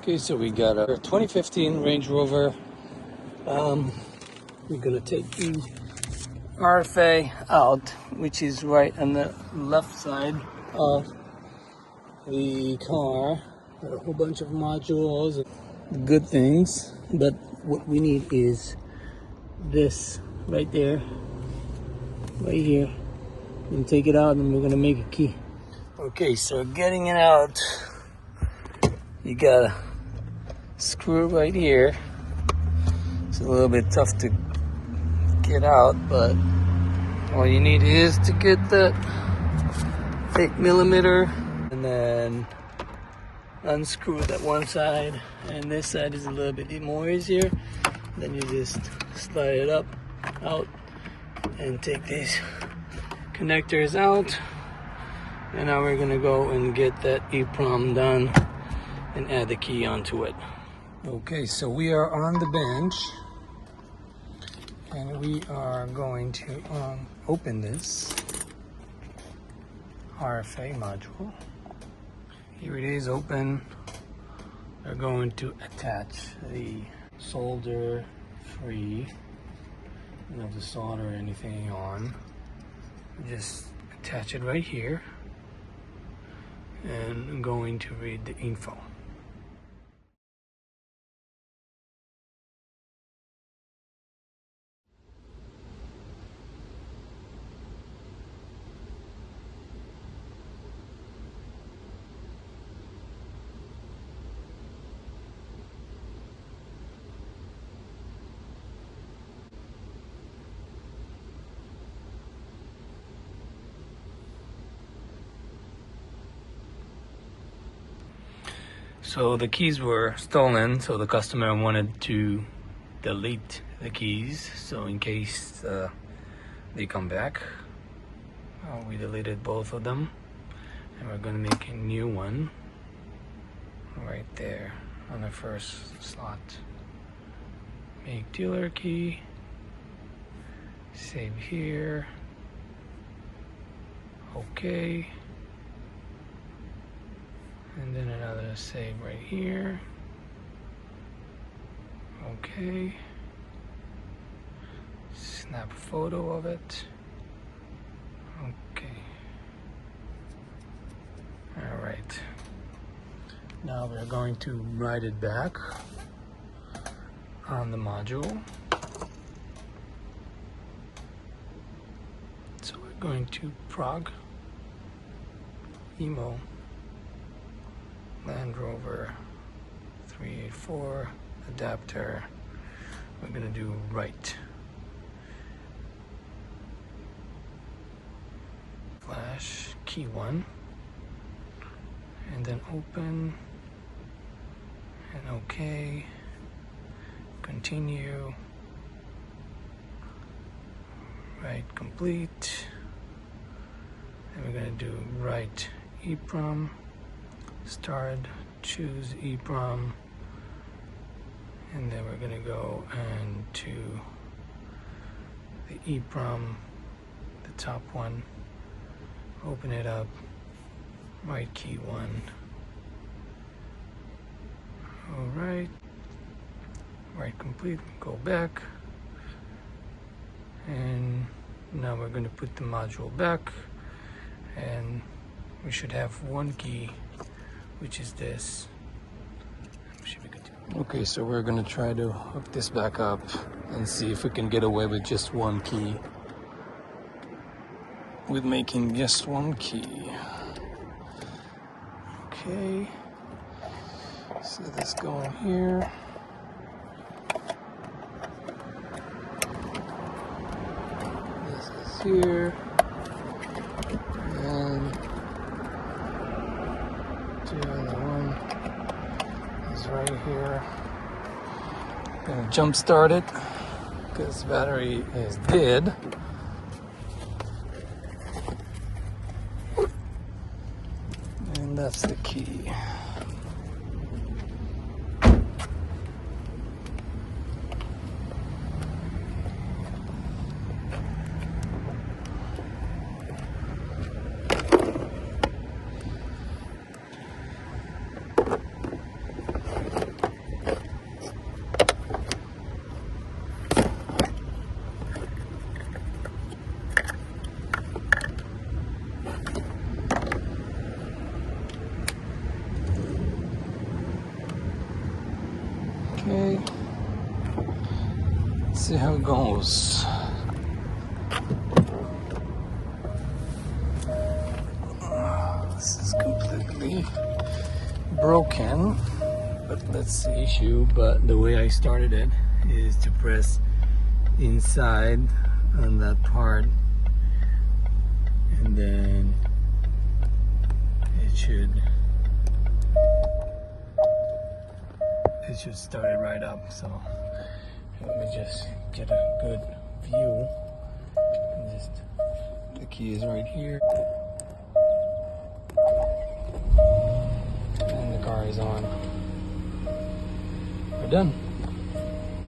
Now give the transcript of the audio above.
Okay, so we got our 2015 Range Rover. We're gonna take the RFA out, which is right on the left side of the car. Got a whole bunch of modules, good things, but what we need is this right there, right here. And take it out and we're gonna make a key. Okay, so getting it out, you got a screw right here. It's a little bit tough to get out, but all you need is to get that 8mm and then unscrew that one side, and this side is a little bit more easier. Then you just slide it up, out, and take these connectors out. And now we're gonna go and get that EEPROM done and add the key onto it. Okay, so we are on the bench and we are going to open this RFA module. Here it is open. We're going to attach the solder free. You don't have to solder anything on. Just attach it right here, and I'm going to read the info. So the keys were stolen, so the customer wanted to delete the keys. So in case they come back, we deleted both of them. And we're gonna make a new one right there on the first slot. Make dealer key, save here, okay. And then another save right here. Okay. Snap a photo of it. Okay. All right. Now we're going to write it back on the module. So we're going to prog emo Land Rover 384 adapter. We're gonna do write. Flash key 1, and then open and okay. Continue. Write complete. And we're gonna do write EEPROM. Start, choose EEPROM, and then we're gonna go and to the EEPROM, the top one, open it up, write key 1. All right, write complete, go back, and now we're gonna put the module back, and we should have one key, which is this. Should be good to go. Okay, so we're gonna try to hook this back up and see if we can get away with just one key. With making just one key. Okay. So let's go in here. This is here. And the other one is right here. Gonna jump start it because battery is dead. And that's the key. Okay. Let's see how it goes. This is completely broken, but that's the issue. But the way I started it is to press inside on that part, and then it should start it right up. So let me just get a good view. The key is right here, and the car is on. We're done.